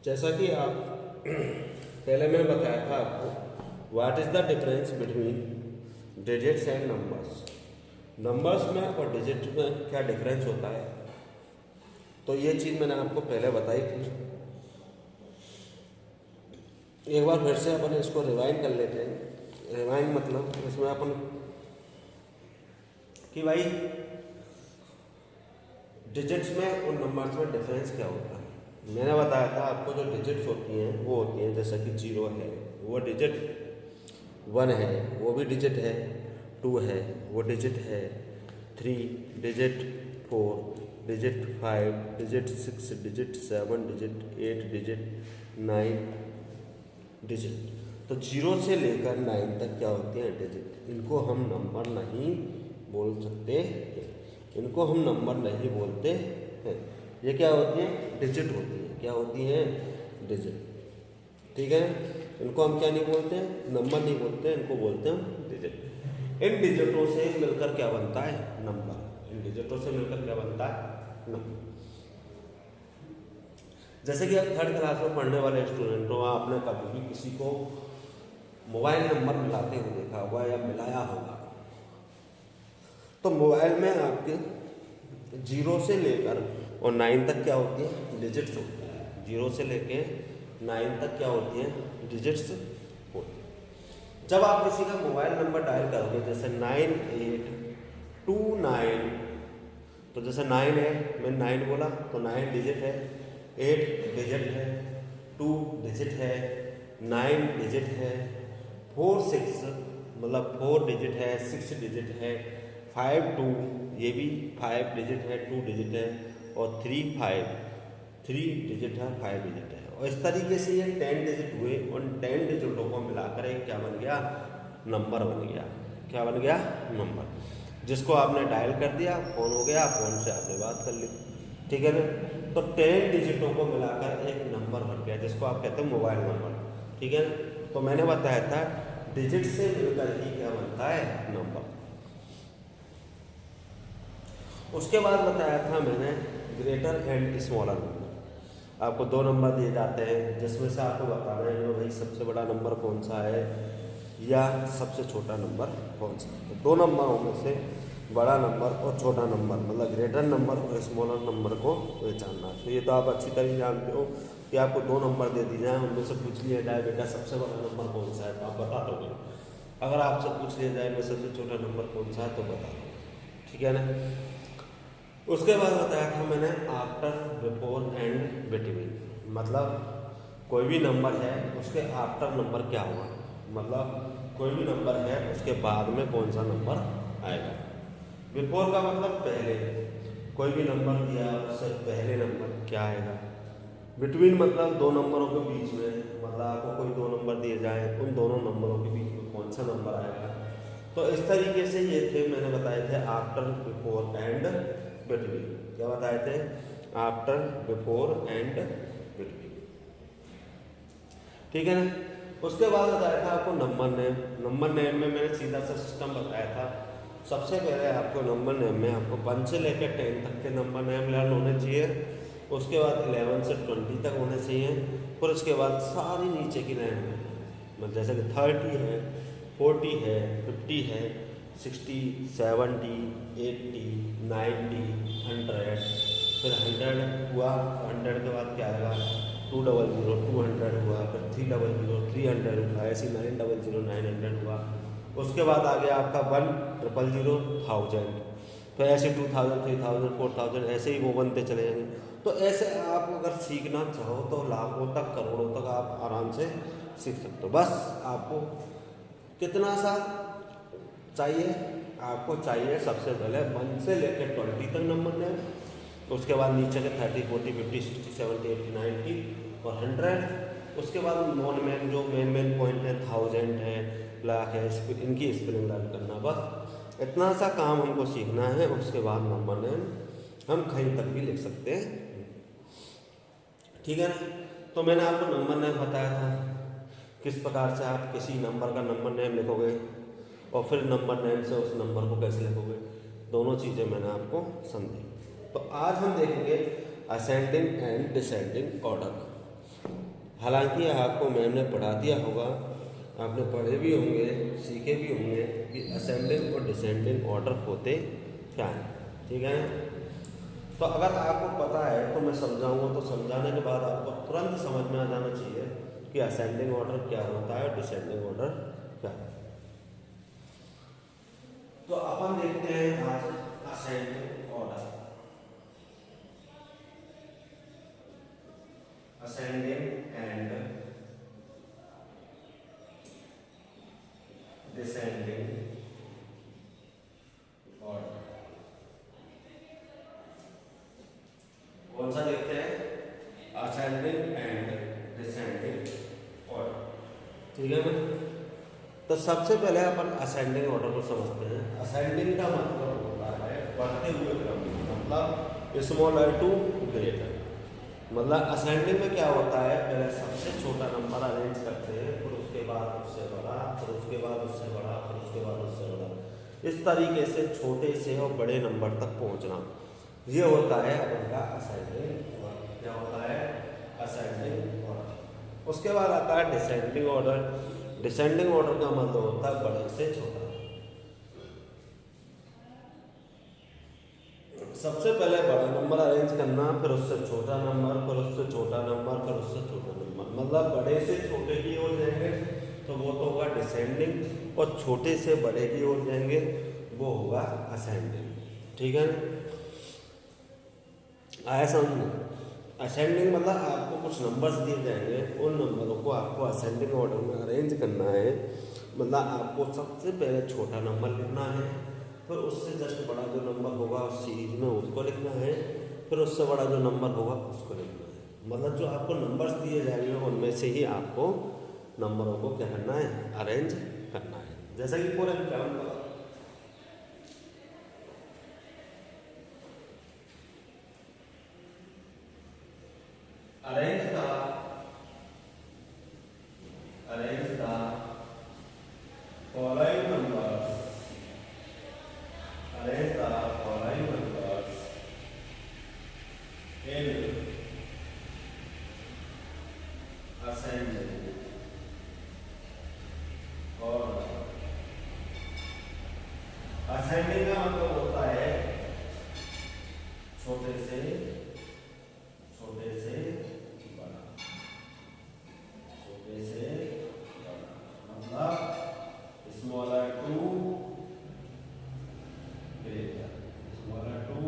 जैसा कि आप पहले मैंने बताया था आपको, what is the difference between digits and numbers. Numbers में और डिजिट में क्या डिफरेंस होता है, तो ये चीज़ मैंने आपको पहले बताई थी। एक बार फिर से अपन इसको रिवाइंड कर लेते हैं। रिवाइंड मतलब इसमें अपन कि भाई डिजिट्स में और नंबर्स में डिफरेंस क्या होता है। मैंने बताया था आपको, जो डिजिट्स होती हैं वो होती हैं जैसा कि 0 है वो डिजिट, 1 है वो भी डिजिट है, 2 है वो डिजिट है, 3 digit, 4 digit, 5 digit, 6 digit, 7 digit, 8 digit, 9 digit. तो 0 से लेकर 9 तक क्या होती हैं, डिजिट। इनको हम नंबर नहीं बोल सकते, इनको हम नंबर नहीं बोलते हैं। ये क्या होती हैं, डिजिट होती हैं। क्या होती हैं, डिजिट। ठीक है, इनको हम क्या नहीं बोलते हैं, नंबर नहीं बोलते, इनको बोलते हैं हम डिजिट। इन डिजिटों से मिलकर क्या बनता है, नंबर। इन डिजिटों से मिलकर क्या बनता है, नंबर। जैसे कि आप 3rd क्लास में पढ़ने वाले स्टूडेंट हो, आपने कभी भी किसी को मोबाइल नंबर मिलाते हुए देखा होगा या मिलाया होगा। तो मोबाइल में आपके 0 से लेकर और 9 तक क्या होती है, डिजिट्स होती हैं। 0 से लेके 9 तक क्या होती हैं, डिजिट्स होती हैं। जब आप किसी का मोबाइल नंबर डायल करोगे, जैसे 9829, तो जैसे 9 है, मैंने 9 बोला तो 9 डिजिट है, 8 डिजिट है, 2 डिजिट है, 9 डिजिट है, 4 6 मतलब 4 डिजिट है, 6 डिजिट है, 5 2 ये भी 5 डिजिट है, 2 डिजिट है, और 3 5 3 डिजिट है, 5 डिजिट है। और इस तरीके से ये 10 डिजिट हुए। उन 10 डिजिटों को मिलाकर एक क्या बन गया, नंबर बन गया। क्या बन गया, नंबर, जिसको आपने डायल कर दिया, फ़ोन हो गया, फ़ोन से आपने बात कर ली। ठीक है ना। तो 10 डिजिटों को मिलाकर एक नंबर बन गया, जिसको आप कहते हैं मोबाइल नंबर। ठीक है ना। तो मैंने बताया था डिजिट से मिलकर ही क्या बनता है, नंबर। उसके बाद बताया था मैंने ग्रेटर एंड स्मॉलर नंबर। आपको 2 नंबर दिए जाते हैं, जिसमें से आपको बताना है कि भाई सबसे बड़ा नंबर कौन सा है या सबसे छोटा नंबर कौन सा है। तो 2 नंबरों में से बड़ा नंबर और छोटा नंबर, मतलब ग्रेटर नंबर और स्मॉलर नंबर को पहचानना। तो ये तो आप अच्छी तरह जानते हो कि आपको 2 नंबर दे दी जाए, उनमें से पूछ लिया जाए बेटा सबसे बड़ा नंबर कौन सा है, तो आप बता दोगे। अगर आपसे पूछ लिया जाए मैं सबसे छोटा नंबर कौन सा है, तो बता दो। ठीक है ना। उसके बाद बताया था मैंने आफ्टर, बिफोर एंड बिटवीन। मतलब कोई भी नंबर है उसके आफ्टर नंबर क्या होगा, मतलब कोई भी नंबर है उसके बाद में कौन सा नंबर आएगा। बिफोर का मतलब पहले, कोई भी नंबर दिया उससे पहले नंबर क्या आएगा। बिटवीन मतलब 2 नंबरों के बीच में, मतलब आपको कोई 2 नंबर दिए जाए, उन दोनों नंबरों के बीच में कौन सा नंबर आएगा। तो इस तरीके से ये थे, मैंने बताए थे आफ्टर, बिफोर एंड बिटवीन। क्या बताए थे, आफ्टर, बिफोर एंड बिटवीन। ठीक है ना। उसके बाद बताया था आपको नंबर नेम। नंबर नेम में मैंने सीधा सा सिस्टम बताया था। सबसे पहले आपको नंबर नेम में आपको 1 से लेकर 10 तक के नंबर नेम लर्न होने चाहिए। उसके बाद 11 से 20 तक होने चाहिए। फिर उसके बाद सारी नीचे की लाइन में, मतलब जैसे कि 30 है, 40 है, 50 है, 60, 70, 80, 90, 100, फिर 100 हुआ, 100 के बाद क्या आएगा, 200, 200 हुआ, फिर 300, 300 हुआ, ऐसे 900, 900 हुआ। उसके बाद आ गया आपका 1,000, 1000, फिर ऐसे 2000, 3000, 4000, ऐसे ही वो बनते चले जाएंगे। तो ऐसे आप अगर सीखना चाहो तो लाखों तक, करोड़ों तक आप आराम से सीख सकते हो। बस आपको कितना सा चाहिए, आपको चाहिए सबसे पहले 1 से लेकर 20 तक नंबर नेम। उसके बाद नीचे के 30, 40, 50, 60, 70, 80, 90 और 100। उसके बाद नॉन मेन, जो मेन पॉइंट है, 1000 है, लाख है, इनकी स्पेलिंग लर्न करना। बस इतना सा काम हमको सीखना है। उसके बाद नंबर नेम हम कहीं तक भी लिख सकते हैं। ठीक है ना। तो मैंने आपको नंबर नेम बताया था, किस प्रकार से आप किसी नंबर का नंबर नेम लिखोगे और फिर नंबर नेम से उस नंबर को कैसे लिखोगे, दोनों चीज़ें मैंने आपको समझाई। तो आज हम देखेंगे असेंडिंग एंड डिसेंडिंग ऑर्डर। हालांकि आपको मैम ने पढ़ा दिया होगा, आपने पढ़े भी होंगे, सीखे भी होंगे कि असेंडिंग और डिसेंडिंग ऑर्डर होते क्या हैं, ठीक है। तो अगर आपको पता है तो मैं समझाऊंगा, तो समझाने के बाद आपको तुरंत समझ में आ जाना चाहिए कि असेंडिंग ऑर्डर क्या होता है, डिसेंडिंग ऑर्डर क्या है। तो अपन देखते हैं आज ascending order. Ascending and descending order कौन सा देखते हैं? असेंडिंग एंड डिसेंडिंग ऑर्डर, ठीक है ना। तो सबसे पहले अपन असेंडिंग ऑर्डर को समझते हैं। असेंडिंग का मतलब होता है बढ़ते हुए क्रम, मतलब स्मॉल टू ग्रेटर। मतलब असेंडिंग में क्या होता है, पहले सबसे छोटा नंबर अरेंज करते हैं, फिर उसके बाद उससे बड़ा, फिर उसके बाद उससे बड़ा, फिर उसके बाद उससे बड़ा, इस तरीके से छोटे से और बड़े नंबर तक पहुंचना, ये होता है अपन का असेंडिंग ऑर्डर। क्या होता है? Ascending order. उसके बाद आता है डिसेंडिंग ऑर्डर। डिसेंडिंग ऑर्डर का मतलब होता है बड़े से छोटा। सबसे पहले बड़ा नंबर अरेंज करना, फिर उससे छोटा नंबर, फिर उससे छोटा नंबर, फिर उससे छोटा नंबर, मतलब बड़े से छोटे की ओर जाएंगे तो वो तो होगा डिसेंडिंग, और छोटे से बड़े की ओर जाएंगे वो होगा असेंडिंग, ठीक है। आया समझ? असेंडिंग मतलब आपको कुछ नंबर्स दिए जाएंगे, उन नंबरों को आपको असेंडिंग ऑर्डर में अरेंज करना है। मतलब आपको सबसे पहले छोटा नंबर लिखना है, फिर उससे जस्ट बड़ा जो नंबर होगा उस सीरीज में उसको लिखना है, फिर उससे बड़ा जो नंबर होगा उसको लिखना है। मतलब जो आपको नंबर्स दिए जाएंगे उनमें से ही आपको नंबरों को क्या करना है? अरेंज करना है। जैसा कि for example arrange the following numbers, arrange the following numbers in ascending order। ascending का मतलब होता है छोटे से बड़ा, छोटे से बड़ा, मतलब smaller to greater, smaller to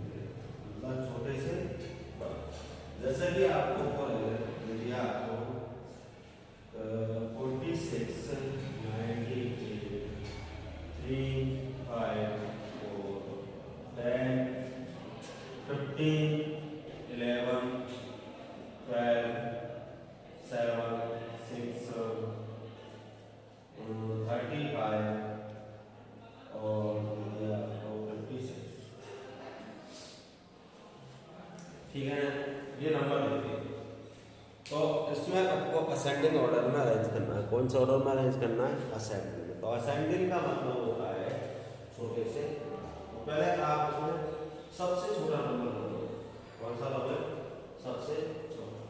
greater, मतलब छोटे से बड़ा। जैसे कि आपको दिया आपको 46, 98, 3, 5, 4, 10, 15, 11, 12, 7, 6, 35 और 56, ठीक है। ये नंबर लिखिए। तो इसमें आपको असेंडिंग ऑर्डर में अरेंज करना है। कौन सा ऑर्डर में अरेंज करना है? असेंडिंग में। तो असेंडिंग का मतलब होता है छोटे से, तो पहले आप उसमें सबसे छोटा नंबर लो। कौन सा लोगे? सबसे छोटा।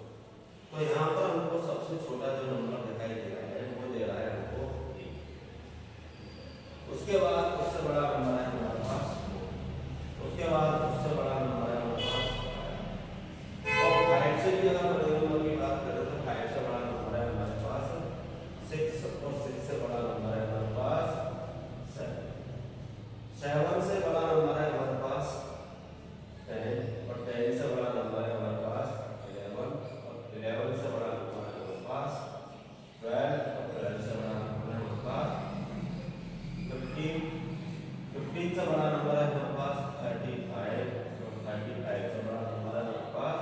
तो यहाँ पर हमको सबसे छोटा जो नंबर दिखाई दे रहा है वो दे रहा है हमको 1। उसके बाद उससे बड़ा नंबर है हमारे पास, उसके बाद उससे बड़ा नंबर है हमारे पास, और 5 से भी अगर बड़े नंबर की बात करें तो 5 से बड़ा नंबर है हमारे पास 6, और 6 से बड़ा नंबर है हमारे पास 7, 7 से बड़ा नंबर है हमारे पास 10, और 10 से बड़ा नंबर है हमारे पास 11, और 11 से बड़ा नंबर है हमारे पास 12, और 12 से बड़ा नंबर है हमारे पास 15, 15 से बड़ा नंबर है हमारे पास 35, और 35 से बड़ा नंबर है हमारे पास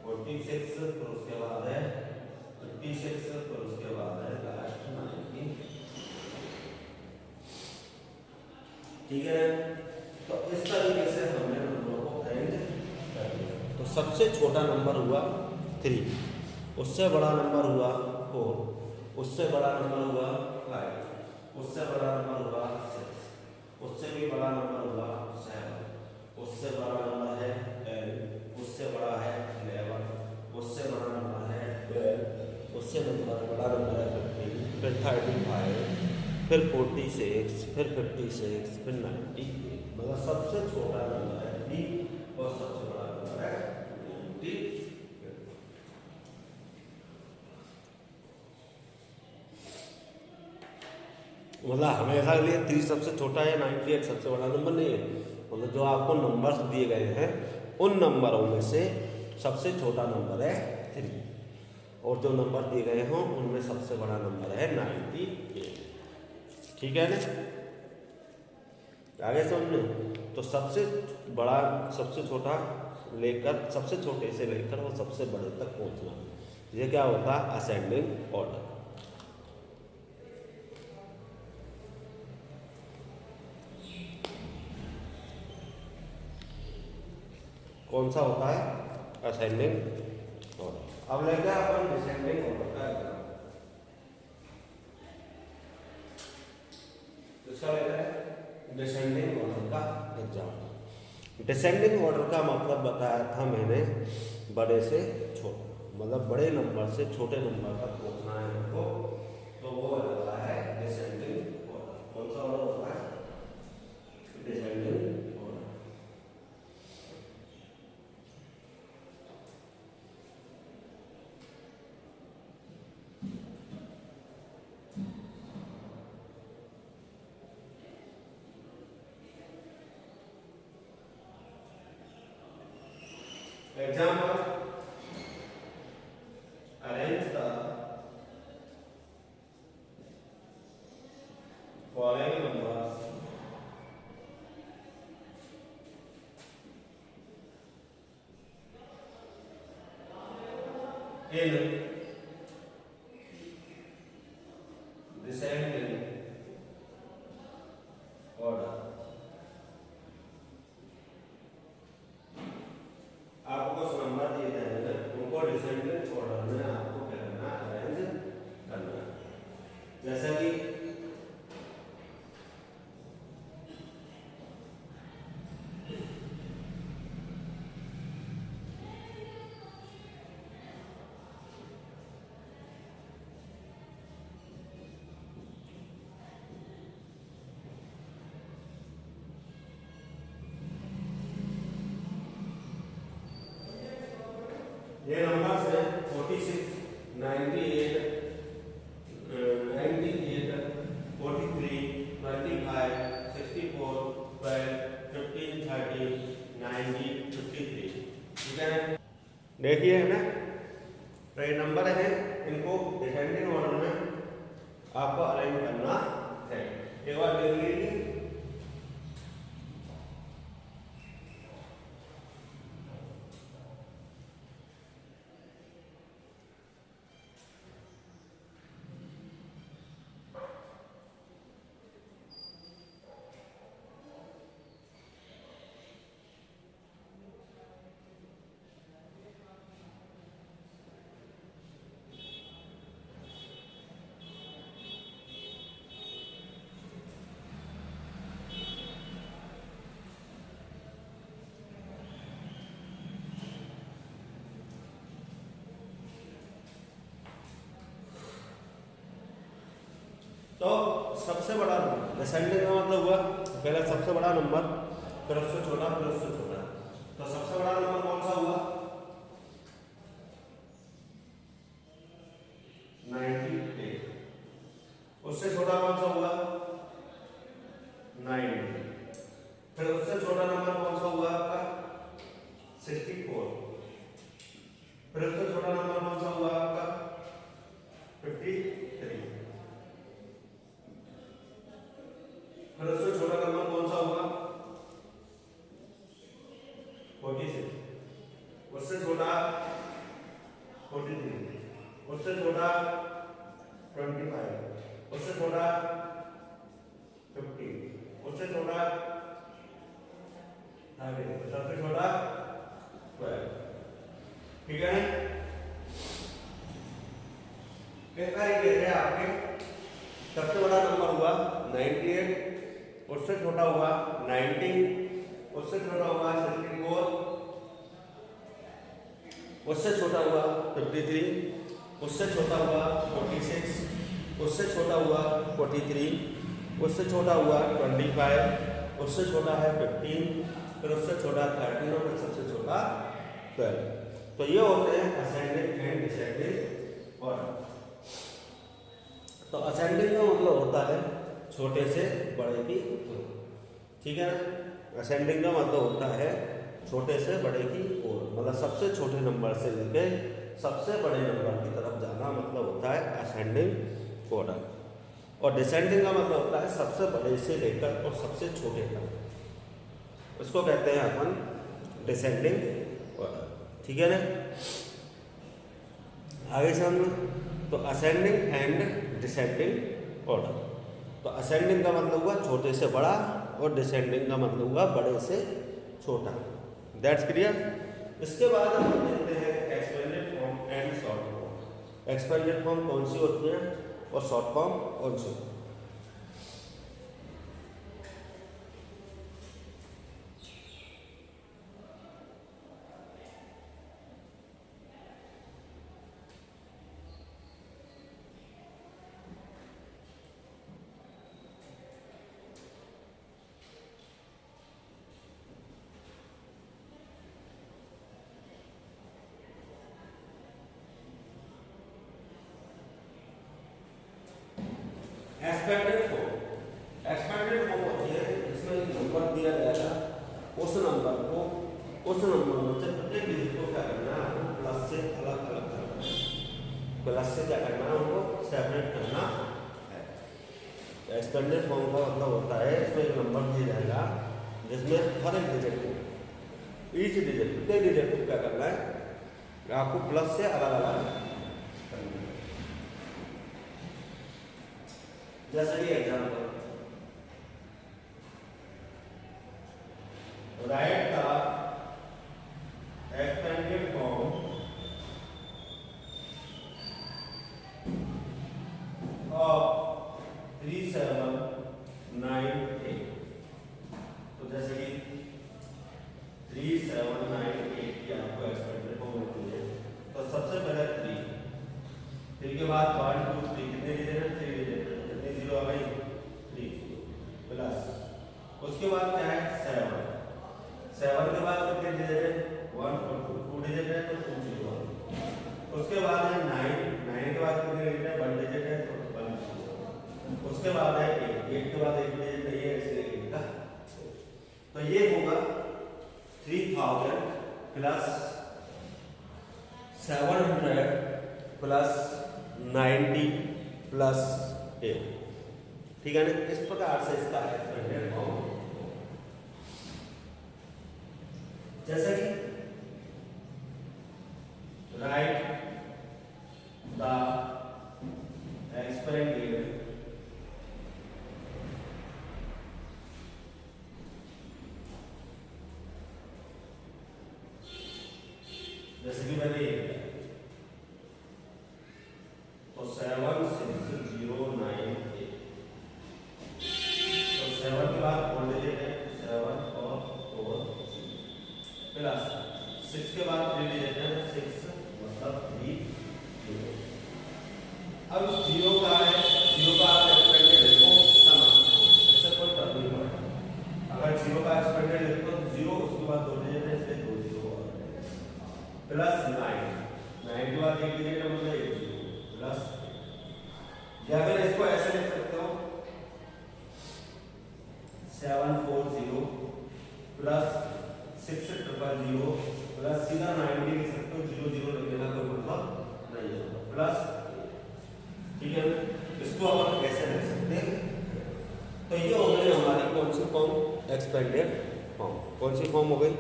46, फिर उसके बाद है 56, फिर उसके बाद है लास्ट 19, ठीक है। तो इस तरीके से हमने नंबरों को अरेंज कर दिया। तो सबसे छोटा नंबर हुआ 3, उससे बड़ा नंबर हुआ 4, उससे बड़ा नंबर हुआ 5, उससे बड़ा नंबर हुआ 6, उससे भी बड़ा नंबर हुआ 7, उससे बड़ा नंबर है 10, उससे बड़ा है 11, उससे बड़ा नंबर है सबसे बड़ा नंबर है 15, फिर 35, फिर 46, फिर 56, फिर 98, मतलब सबसे छोटा नंबर है 3 और सबसे बड़ा नंबर है 90। मतलब हमेशा के लिए 3 सबसे छोटा है, 98 सबसे बड़ा नंबर नहीं है। मतलब जो आपको नंबर्स दिए गए हैं उन नंबरों में से सबसे छोटा नंबर है 3 और जो नंबर दिए गए हों उनमें सबसे बड़ा नंबर है 98। ठीक है ना, आगे समझो। तो सबसे बड़ा सबसे छोटा लेकर सबसे छोटे से लेकर और सबसे बड़े तक पहुंचना, ये क्या होता है? Ascending order. कौन सा होता है? Ascending order. अब लेते हैं अपन डिसेंडिंग ऑर्डर का एग्जाम। इसका लेते हैं डिसेंडिंग ऑर्डर का एग्जाम। डिसेंडिंग ऑर्डर का मतलब बताया था मैंने, बड़े से छोटा, मतलब बड़े नंबर से छोटे नंबर तक पहुंचना है हमको, तो वो होता है डिसेंडिंग ऑर्डर। कौन सा ऑर्डर होता है? Descending. Example, arrange the following numbers in descending order। आपको कुछ नंबर दिए जाएंगे, उनको डिसेंडिंग ऑर्डर में आपको क्या करना है? अरेंज करना है। जैसा कि ये नंबर्स है 46, 98, 43, 25, 64, 12, 15, 30, 90, 53। ठीक है, देखिए है ना, तो ये नंबर है, इनको डिसेंडिंग ऑर्डर में आपको अरेंज करना है। एक बार देख लीजिए, तो सबसे बड़ा नंबर डिसेंडिंग का मतलब हुआ पहले सबसे बड़ा नंबर, फिर उससे छोटा, फिर उससे छोटा। तो सबसे बड़ा नंबर कौन सा हुआ? 98। उससे छोटा कौन सा हुआ? 90। फिर उससे छोटा नंबर कौन सा हुआ आपका? 64। फिर उससे छोटा नंबर कौन सा हुआ आपका? 53। फिर उससे छोटा नंबर कौन सा हुआ? 46। उससे छोटा 43। उससे छोटा 25। उससे छोटा 50। उससे छोटा 30। सबसे छोटा 12। ठीक है, इस तरीके से आपके सबसे बड़ा नंबर हुआ 98, उससे छोटा हुआ 90, उससे छोटा हुआ 64, उससे छोटा हुआ 53, उससे छोटा हुआ 46, उससे छोटा हुआ 43, उससे छोटा हुआ 25, उससे छोटा है 15, फिर उससे छोटा 13 और फिर सबसे छोटा 12। तो ये होते हैं असेंडिंग एंड डिसेंडिंग ऑर्डर। तो असेंडिंग का मतलब होता है छोटे से बड़े की ओर, ठीक है ना। असेंडिंग का मतलब होता है छोटे से बड़े की ओर, मतलब सबसे छोटे नंबर से लेके सबसे बड़े नंबर की तरफ जाना मतलब होता है असेंडिंग ऑर्डर। और डिसेंडिंग का मतलब होता है सबसे बड़े से लेकर और सबसे छोटे तक, इसको कहते हैं अपन डिसेंडिंग ऑर्डर, ठीक है ना। आगे से हम तो असेंडिंग एंड डिसेंडिंग ऑर्डर। तो असेंडिंग का मतलब हुआ छोटे से बड़ा और डिसेंडिंग का मतलब हुआ बड़े से छोटा। That's clear. इसके बाद हम देखते हैं expanded form and short form. Expanded form कौन सी होती है और शॉर्ट फॉर्म कौन सी होती है। एक्सपेंडेड फॉर्म होती है जिसमें नंबर दिया जाएगा, उस नंबर में से प्रत्येक डिजिट को क्या करना है, प्लस से अलग अलग करना है, प्लस से क्या करना है, उनको सेपरेट करना है। एक्सपेंडेड फॉर्म का मतलब होता है इसमें एक नंबर दिया जाएगा जिसमें हर एक डिजिट को, ईच डिजिट प्रत्येक डिजिट को क्या करना है, आपको प्लस से अलग अलग करना है। जैसे कि example, right the expanded form of 3798। तो जैसे कि 3798 की आपको एक्सपेंडेड फॉर्म मिलती है, तो सबसे पहले 3 के बाद 1 2 3 कितने डिजिट है, 3 डिजिट है, कितनी जीरो आ गई, 3 प्लस, उसके बाद क्या है 7 के बाद कितने डिजिट है, 1 और 2 डिजिट है तो 2 जीरो। उसके बाद है 9 के बाद कितने डिजिट है, 1 डिजिट है तो 1 जीरो। उसके बाद है 8 के बाद 1 डिजिट नहीं है इसलिए 8 का। तो ये होगा 3000 प्लस 700 प्लस 90 प्लस 8, ठीक है ना। इस प्रकार से इसका एक्सपेंडेड फॉर्म, जैसे कि राइट द एक्सपेंडेड जैसे कि मैंने ये किया तो 76098, तो 7 के बाद 4 डिजिट है 7 और 4 प्लस 6 के बाद 3 डिजिट है 6 मतलब 3 0। अब 0 का है, 0 का आप एक्सपेंडेड लिखो इससे कोई फर्क नहीं पड़ता। अगर 0 का एक्सपेंडेड लिखो तो 0 उसके बाद 2 डिजिट है इसलिए 2 0 प्लस 9 के बाद 1 डिजिट है मतलब 1 0 प्लस, या फिर इसको ऐसे लिख सकते हो 740 प्लस 6000 प्लस सीधा 90 लिख सकते हो, 0 0 लिखने का कोई मतलब नहीं होगा प्लस, ठीक है। इसको अपन कैसे लिख सकते हैं, तो ये हो गई हमारी कौन सी फॉर्म, एक्सपेंडेड फॉर्म। कौन सी फॉर्म हो गई,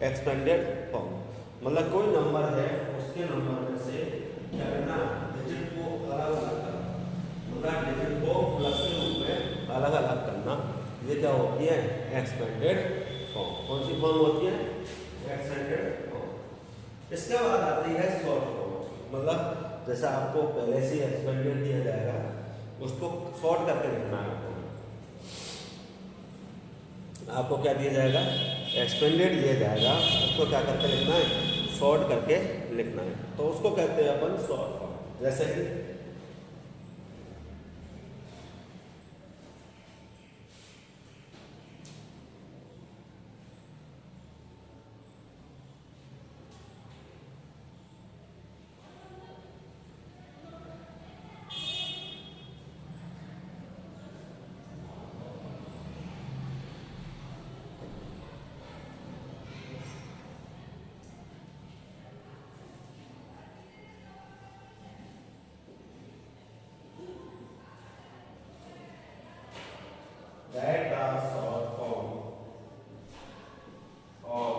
एक्सपेंडेड फॉर्म। मतलब कोई नंबर है उसके नंबर में से क्या करना, डिजिट को अलग अलग करना, मतलब डिजिट को प्लस के रूप में अलग अलग करना, ये क्या होती है, एक्सपेंडेड फॉर्म। कौन सी फॉर्म होती है, एक्सपेंडेड फॉर्म। इसके बाद आती है शॉर्ट फॉर्म, मतलब जैसा आपको पहले से एक्सपेंडेड दिया जाएगा उसको शॉर्ट करके लिखना है। आपको क्या दिया जाएगा, एक्सपेंडेड दिया जाएगा, उसको क्या करके लिखना है, शॉर्ट करके लिखना है, तो उसको कहते हैं अपन शॉर्ट फॉर्म। जैसे कि write the short form of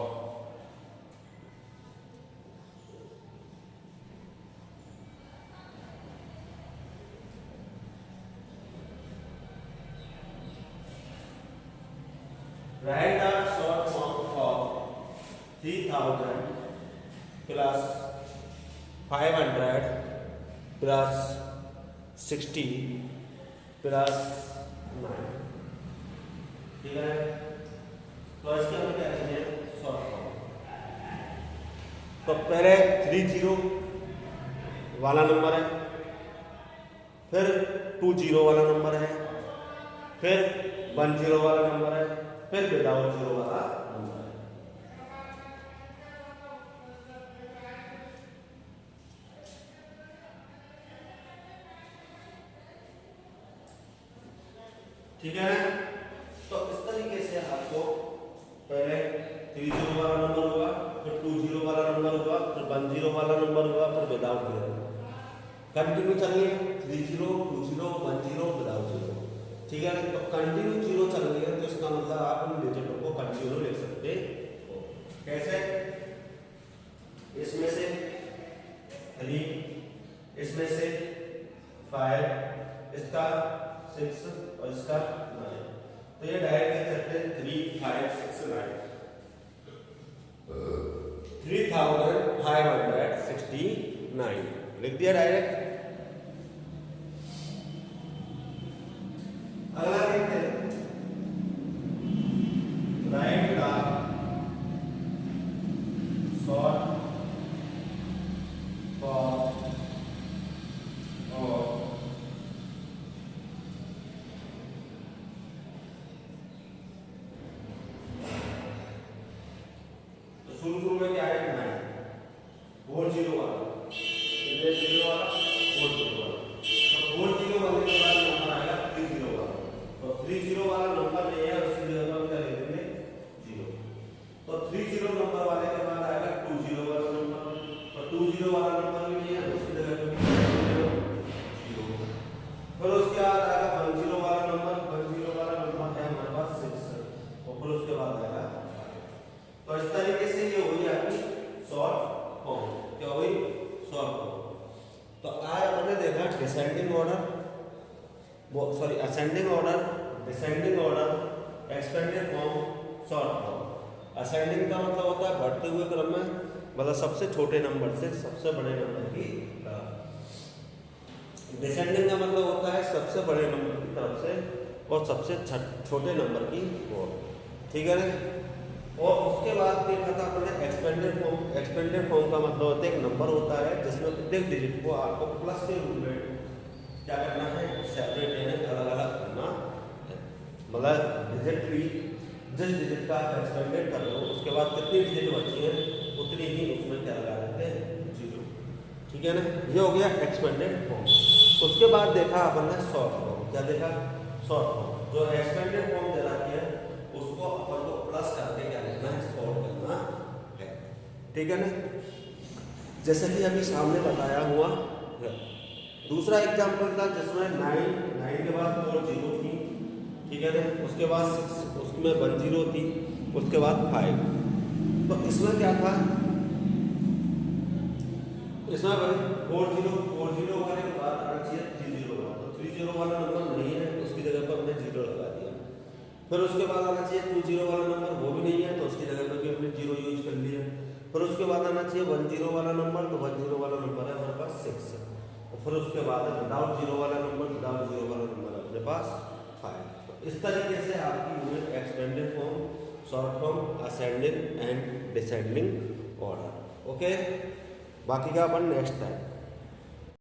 write the short form of 3000 plus 500 plus 60 plus 9। ठीक है, तो इसके हम क्या करेंगे शॉर्ट फॉर्म। तो पहले 30 वाला नंबर है, फिर 20 वाला नंबर है, फिर 10 वाला नंबर है, फिर विदाउट 0 वाला नंबर है। ठीक है, तो इस तरीके से आपको पहले 30 वाला नंबर होगा, फिर 20 वाला नंबर होगा, फिर 10 वाला नंबर होगा, फिर विदाउट 0। कंटिन्यू चलिए 30 20 10 विदाउट 0। ठीक है, तो कंटिन्यू 0 चल रही है तो इसका मतलब आप इन डिजिटों को कंटिन्यू लिख सकते हो। कैसे? इसमें से 3, इसमें से 5, इसका 6 और इसका 9। तो ये डायरेक्ट लिख सकते हैं 3 5 6 9 3569 लिख दिया डायरेक्ट। अगला देखते हैं, right the short form of शुरू में क्या है 9 4 0 वाला, 0 वाला 4 0 वाला। तो 4 0 वाले के बाद नंबर आएगा 3 0 वाला। तो 3 0 वाला नंबर नहीं है, उसकी जगह पर क्या लिख देंगे 0। तो 3 0 नंबर वाले के बाद आएगा 2 0 वाला नंबर, तो 2 0 वाला नंबर भी नहीं है, उसकी जगह पर 0। फिर उसके बाद आएगा 1 0 वाला नंबर, 1 0 वाला नंबर है हमारे पास 6। और फिर उसके बाद आएगा। तो इस तरीके से ये हुई आपकी शॉर्ट फॉर्म। क्या हुई? Short form. तो आज हमने देखा descending order, sorry ascending order, descending order, expanded form, short form. Ascending का मतलब होता है बढ़ते हुए क्रम में, मतलब सबसे छोटे नंबर से सबसे बड़े नंबर की तरफ। डिसेंडिंग का मतलब होता है सबसे बड़े नंबर की तरफ से और सबसे छोटे नंबर की ओर। ठीक है ना? और उसके बाद देखा था अपने एक्सपेंडेड फॉर्म। एक्सपेंडेड फॉर्म का मतलब होता है एक नंबर होता है जिसमें प्रत्येक डिजिट को आपको प्लस के रूप में क्या करना है, सेपरेट यानी अलग अलग करना है। मतलब डिजिट भी जिस डिजिट का आप एक्सपेंडेड कर रहे हो उसके बाद कितनी डिजिट बची है उतनी ही उसमें क्या लगा देते हैं 0। ठीक है ना? ये हो गया एक्सपेंडेड फॉर्म। उसके बाद देखा अपन ने शॉर्ट फॉर्म। क्या देखा? Short form. जो एक्सपेंडेड फॉर्म दे रखी है उसको अपन को प्लस करके क्या लिखना है, सॉल्व करना है। ठीक है ना? जैसे कि अभी सामने बताया हुआ है। दूसरा एग्जांपल था जिसमें 9 के बाद 4 0 थी। ठीक है ना? उसके बाद 6, उसमें 1 0 थी, उसके बाद 5। तो इसमें क्या था, इसमें 4 0 वाले के बाद आना चाहिए 3 0 वाला। तो 3 0 वाला नंबर नहीं है, उसकी जगह पर हमने 0 लगा दिया। फिर उसके बाद आना चाहिए 2 0 वाला नंबर, वो भी नहीं है तो उसकी जगह पर भी हमने 0 यूज कर लिया। फिर उसके बाद आना चाहिए 1 0 वाला नंबर, तो 1 0 वाला नंबर है हमारे पास 6। और फिर उसके बाद विदाउट 0 वाला नंबर, विदाउट 0 वाला नंबर है अपने पास 5। तो इस तरीके से आपकी unit expanded form, short form, ascending and descending order. Okay, बाकी का अपन नेक्स्ट टाइम।